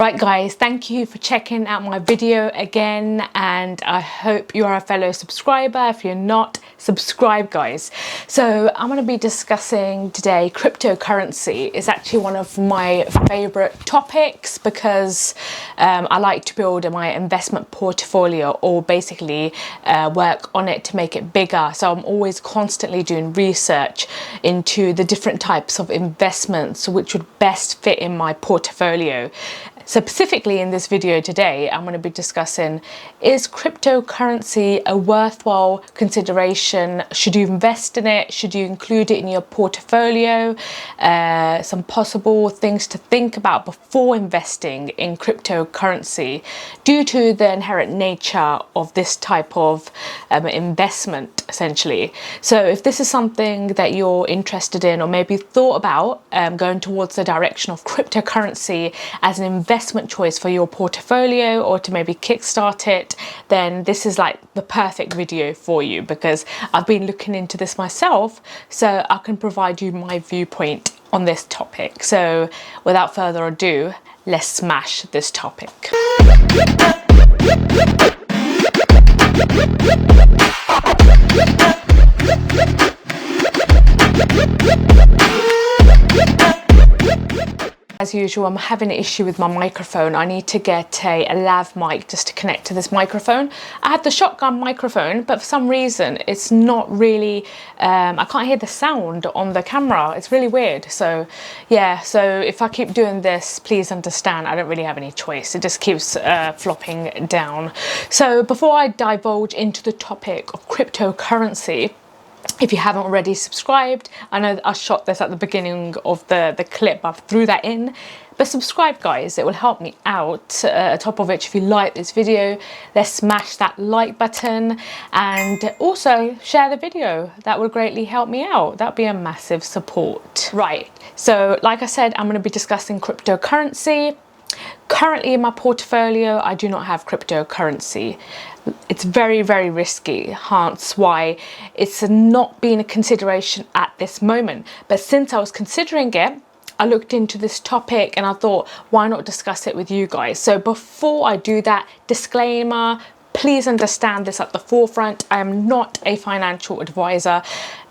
Right guys, thank you for checking out my video again, and I hope you are a fellow subscriber. If you're not, subscribe guys. So I'm going to be discussing today cryptocurrency. It's actually one of my favorite topics because I like to build my investment portfolio, or basically work on it to make it bigger. So I'm always constantly doing research into the different types of investments which would best fit in my portfolio. So specifically in this video today, I'm going to be discussing, is cryptocurrency a worthwhile consideration? Should you invest in it? Should you include it in your portfolio? Some possible things to think about before investing in cryptocurrency due to the inherent nature of this type of investment, essentially. So if this is something that you're interested in, or maybe thought about going towards the direction of cryptocurrency as an investment choice for your portfolio, or to maybe kickstart it, then this is like the perfect video for you, because I've been looking into this myself, so I can provide you my viewpoint on this topic. So without further ado, let's smash this topic. As usual, I'm having an issue with my microphone. I need to get a lav mic just to connect to this microphone. I had the shotgun microphone, but for some reason it's not really, I can't hear the sound on the camera. It's really weird. So yeah, so if I keep doing this, please understand, I don't really have any choice. It just keeps flopping down. So before I divulge into the topic of cryptocurrency, if you haven't already subscribed, I know I shot this at the beginning of the clip, I threw that in, but subscribe guys, it will help me out. On top of which, if you like this video, let's smash that like button, and also share the video. That would greatly help me out. That'd be a massive support. Right, so like I said, I'm going to be discussing cryptocurrency. Currently in my portfolio, I do not have cryptocurrency. It's very, very risky, hence why it's not been a consideration at this moment. But since I was considering it, I looked into this topic and I thought, why not discuss it with you guys? So before I do that, disclaimer, please understand this at the forefront. I am not a financial advisor.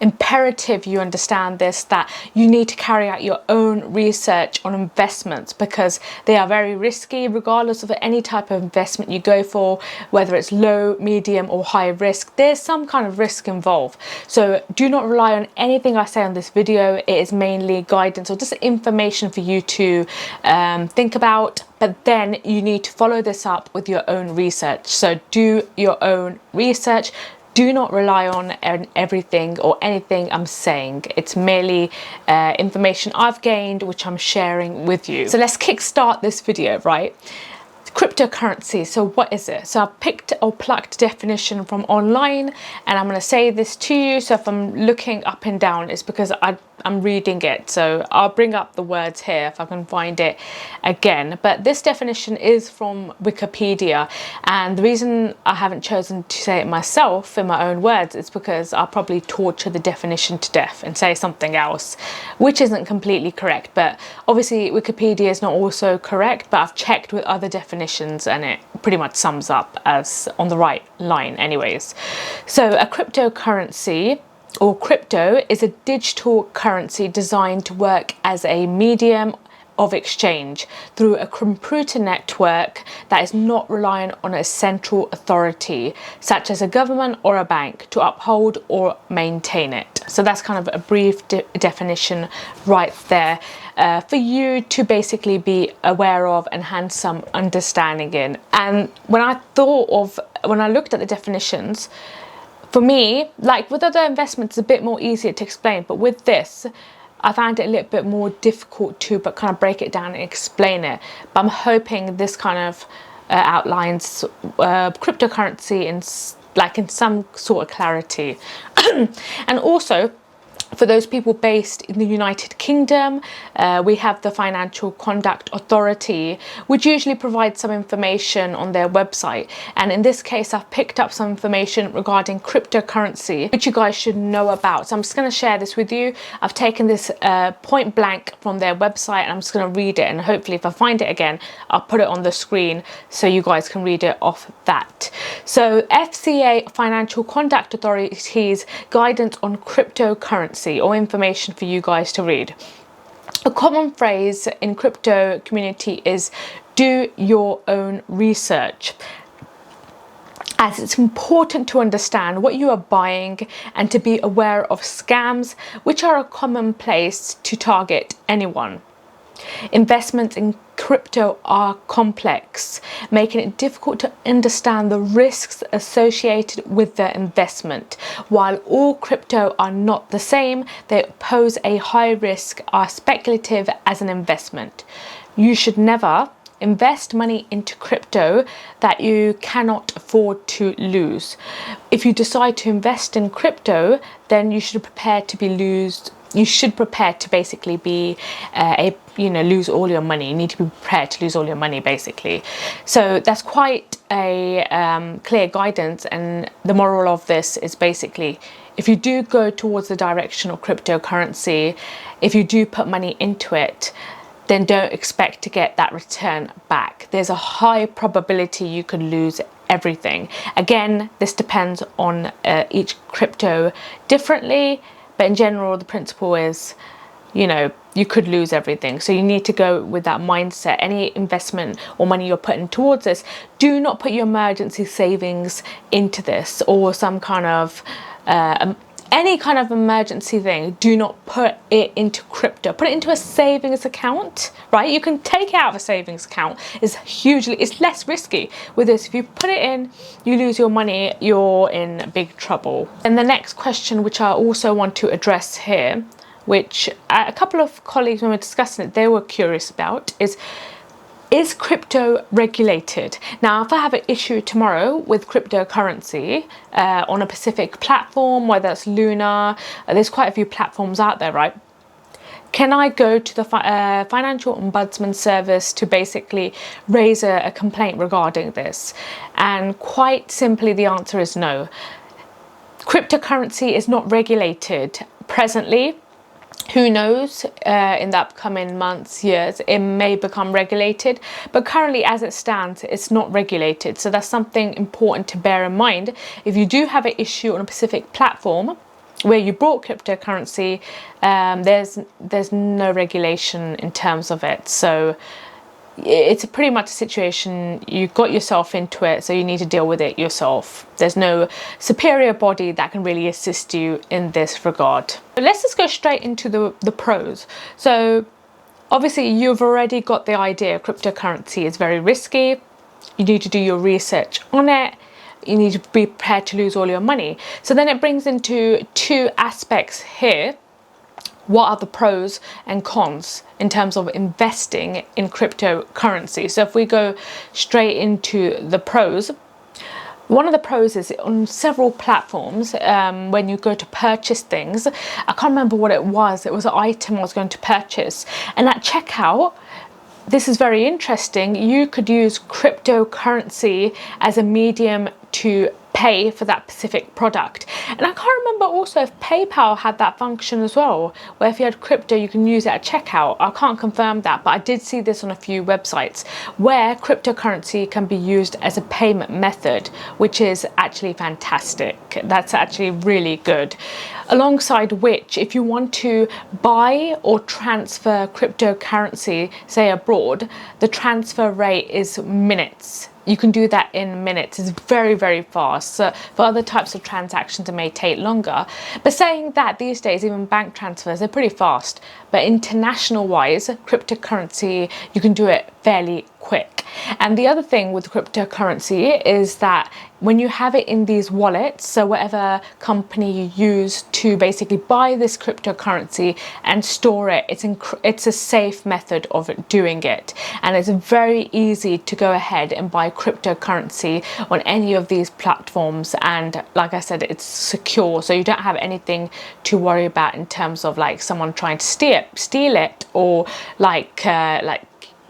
Imperative you understand this, that you need to carry out your own research on investments, because they are very risky regardless of any type of investment you go for, whether it's low, medium or high risk. There's some kind of risk involved. So do not rely on anything I say on this video. It is mainly guidance or just information for you to think about. But then you need to follow this up with your own research. So do your own research. Do not rely on everything or anything I'm saying. It's merely information I've gained, which I'm sharing with you. So let's kickstart this video, right? Cryptocurrency, so what is it? So I picked or plucked definition from online, and I'm going to say this to you. So if I'm looking up and down, it's because I'm reading it. So I'll bring up the words here if I can find it again. But this definition is from Wikipedia, and the reason I haven't chosen to say it myself in my own words is because I'll probably torture the definition to death and say something else, which isn't completely correct. But obviously Wikipedia is not also correct, but I've checked with other definitions and it pretty much sums up as on the right line anyways. So a cryptocurrency, or crypto, is a digital currency designed to work as a medium of exchange through a computer network that is not reliant on a central authority, such as a government or a bank, to uphold or maintain it. So that's kind of a brief definition right there for you to basically be aware of and have some understanding in. And when I looked at the definitions, for me, like with other investments, it's a bit more easier to explain, but with this, I found it a little bit more difficult to kind of break it down and explain it. But I'm hoping this kind of outlines cryptocurrency in some sort of clarity. And also, For those people based in the United Kingdom, we have the Financial Conduct Authority, which usually provides some information on their website. And in this case, I've picked up some information regarding cryptocurrency, which you guys should know about. So I'm just going to share this with you. I've taken this point blank from their website, and I'm just going to read it. And hopefully, if I find it again, I'll put it on the screen so you guys can read it off that. So FCA Financial Conduct Authority's guidance on cryptocurrency, or information for you guys to read. A common phrase in crypto community is do your own research, as it's important to understand what you are buying and to be aware of scams, which are a common place to target anyone. Investments in crypto are complex, making it difficult to understand the risks associated with the investment. While all crypto are not the same, they pose a high risk, are speculative as an investment. You should never invest money into crypto that you cannot afford to lose. If you decide to invest in crypto, then you should prepare to be basically be lose all your money. You need to be prepared to lose all your money, basically. So that's quite a clear guidance, and the moral of this is basically, if you do go towards the direction of cryptocurrency, if you do put money into it, then don't expect to get that return back. There's a high probability you could lose everything. Again, this depends on each crypto differently, but in general, the principle is, you could lose everything. So you need to go with that mindset. Any investment or money you're putting towards this, do not put your emergency savings into this, or some kind of any kind of emergency thing. Do not put it into crypto. Put it into a savings account, right? You can take it out of a savings account. It's less risky with this. If you put it in, you lose your money, you're in big trouble. And the next question, which I also want to address here, which a couple of colleagues, when we were discussing it, they were curious about, is crypto regulated? Now, if I have an issue tomorrow with cryptocurrency on a specific platform, whether it's Luna, there's quite a few platforms out there, right? Can I go to the Financial Ombudsman Service to basically raise a complaint regarding this? And quite simply, the answer is no. Cryptocurrency is not regulated presently. Who knows, in the upcoming months, years, it may become regulated, but currently as it stands, it's not regulated. So that's something important to bear in mind. If you do have an issue on a specific platform where you bought cryptocurrency, there's no regulation in terms of it. So it's pretty much a situation, you got yourself into it, so you need to deal with it yourself. There's no superior body that can really assist you in this regard. But let's just go straight into the pros. So obviously you've already got the idea, cryptocurrency is very risky. You need to do your research on it. You need to be prepared to lose all your money. So then it brings into two aspects here. What are the pros and cons in terms of investing in cryptocurrency? So if we go straight into the pros, one of the pros is on several platforms, when you go to purchase things, I can't remember what it was an item I was going to purchase, and at checkout, this is very interesting, you could use cryptocurrency as a medium to pay for that specific product. And I can't remember also if PayPal had that function as well, where if you had crypto you can use it at checkout. I can't confirm that, but I did see this on a few websites where cryptocurrency can be used as a payment method, which is actually fantastic. That's actually really good. Alongside which, if you want to buy or transfer cryptocurrency, say abroad, the transfer rate is minutes. You can do that in minutes. It's very, very fast. So for other types of transactions, it may take longer. But saying that, these days, even bank transfers, they're pretty fast. But international wise, cryptocurrency, you can do it fairly quick. And the other thing with cryptocurrency is that when you have it in these wallets, so whatever company you use to basically buy this cryptocurrency and store it, it's a safe method of doing it. And it's very easy to go ahead and buy cryptocurrency on any of these platforms. And like I said, it's secure, so you don't have anything to worry about in terms of like someone trying to steal it or like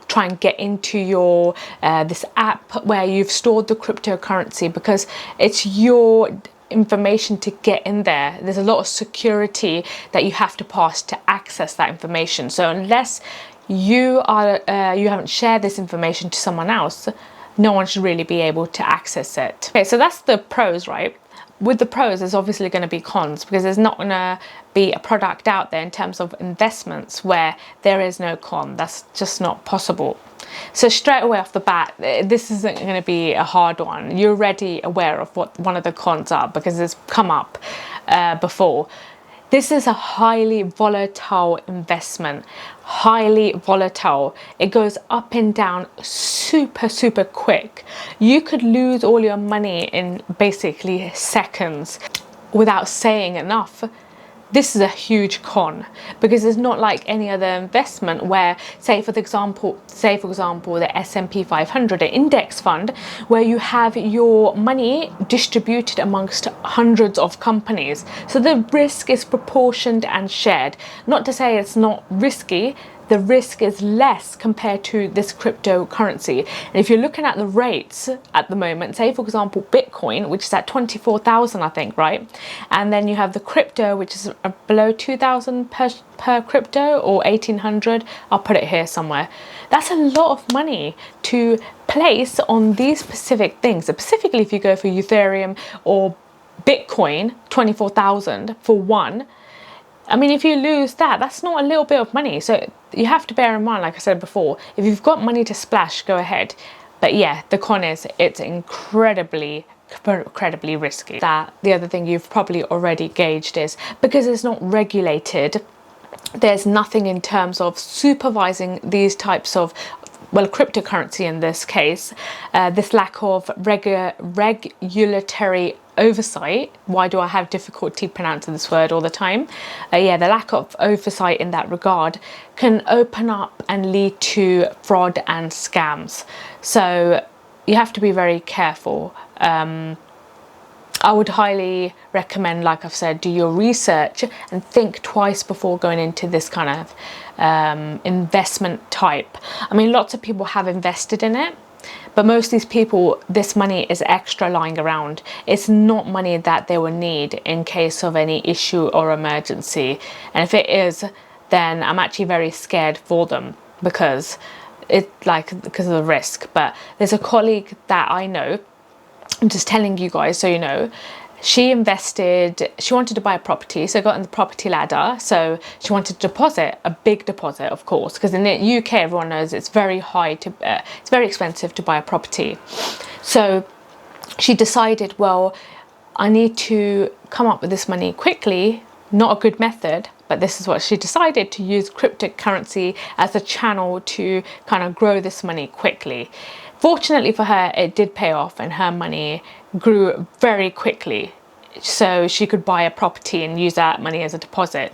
try and get into your this app where you've stored the cryptocurrency, because it's your information to get in there. There's a lot of security that you have to pass to access that information. So unless you haven't shared this information to someone else, no one should really be able to access it. Okay, so that's the pros, right? With the pros, there's obviously going to be cons, because there's not going to be a product out there in terms of investments where there is no con. That's just not possible. So straight away off the bat, this isn't going to be a hard one. You're already aware of what one of the cons are, because it's come up before. This is a highly volatile investment, highly volatile. It goes up and down super quick. You could lose all your money in basically seconds without saying enough. This is a huge con, because it's not like any other investment where, say for example the S&P 500, an index fund, where you have your money distributed amongst hundreds of companies. So the risk is proportioned and shared. Not to say it's not risky, the risk is less compared to this cryptocurrency. And if you're looking at the rates at the moment, say for example Bitcoin, which is at 24,000 I think, right? And then you have the crypto, which is below 2,000 per crypto, or 1,800. I'll put it here somewhere. That's a lot of money to place on these specific things. Specifically if you go for Ethereum or Bitcoin, 24,000 for one. I mean, if you lose that, that's not a little bit of money. So you have to bear in mind, like I said before, if you've got money to splash, go ahead. But yeah, the con is it's incredibly risky. That the other thing you've probably already gauged is because it's not regulated, there's nothing in terms of supervising these types of, well, cryptocurrency in this case, this lack of regulatory oversight. Why do I have difficulty pronouncing this word all the time? Yeah, the lack of oversight in that regard can open up and lead to fraud and scams. So you have to be very careful. I would highly recommend, like I've said, do your research and think twice before going into this kind of investment type. I mean, lots of people have invested in it, but most of these people, this money is extra lying around. It's not money that they will need in case of any issue or emergency. And if it is, then I'm actually very scared for them, because of the risk. But there's a colleague that I know, I'm just telling you guys so you know, she invested, she wanted to buy a property, so got on the property ladder. So she wanted to deposit, a big deposit, of course, because in the UK everyone knows it's very it's very expensive to buy a property. So she decided, well, I need to come up with this money quickly. Not a good method, but this is what she decided, to use cryptocurrency as a channel to kind of grow this money quickly. Fortunately for her, it did pay off and her money grew very quickly, so she could buy a property and use that money as a deposit.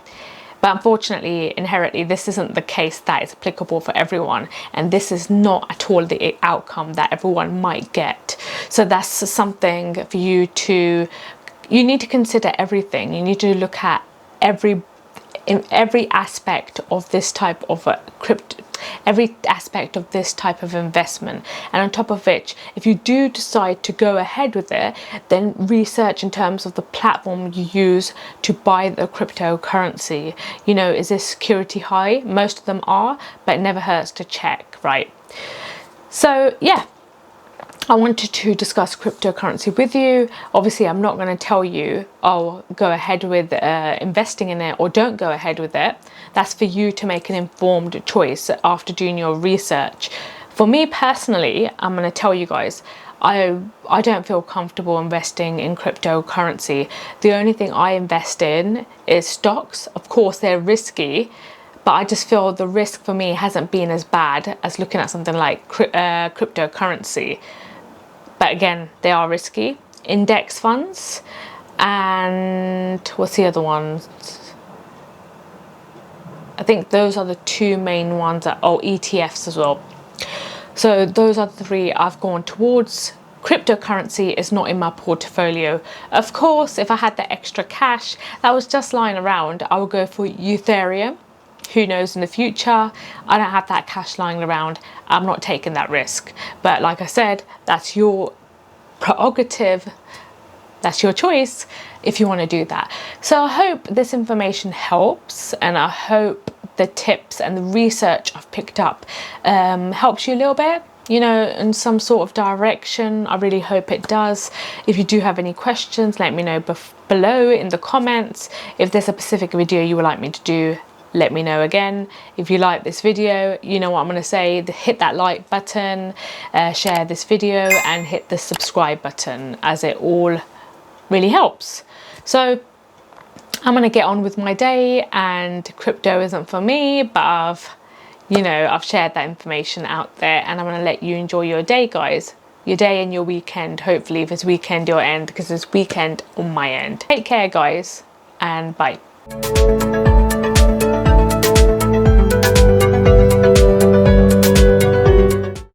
But unfortunately, inherently, this isn't the case that is applicable for everyone, and this is not at all the outcome that everyone might get. So that's something for you to, you need to consider everything. You need to look at every aspect of this type of every aspect of this type of investment. And on top of which, if you do decide to go ahead with it, then research in terms of the platform you use to buy the cryptocurrency. You know, is this security high? Most of them are, but it never hurts to check, right? So yeah, I wanted to discuss cryptocurrency with you. Obviously, I'm not going to tell you, oh, go ahead with investing in it or don't go ahead with it. That's for you to make an informed choice after doing your research. For me personally, I'm going to tell you guys, I don't feel comfortable investing in cryptocurrency. The only thing I invest in is stocks. Of course, they're risky, but I just feel the risk for me hasn't been as bad as looking at something like cryptocurrency. But again, they are risky. Index funds, and what's the other ones? I think those are the two main ones. ETFs as well. So those are the three I've gone towards. Cryptocurrency is not in my portfolio. Of course, if I had the extra cash that was just lying around, I would go for Ethereum. Who knows in the future? I don't have that cash lying around. I'm not taking that risk. But like I said, that's your prerogative. That's your choice if you want to do that. So I hope this information helps, and I hope the tips and the research I've picked up helps you a little bit, you know, in some sort of direction. I really hope it does. If you do have any questions, let me know below in the comments. If there's a specific video you would like me to do, let me know again. If you like this video, you know what I'm going to say, hit that like button, share this video, and hit the subscribe button, as it all really helps. So I'm going to get on with my day, and crypto isn't for me, but I've shared that information out there, and I'm going to let you enjoy your day, guys. Your day and your weekend. Hopefully if it's weekend your end, because it's weekend on my end. Take care, guys, and bye.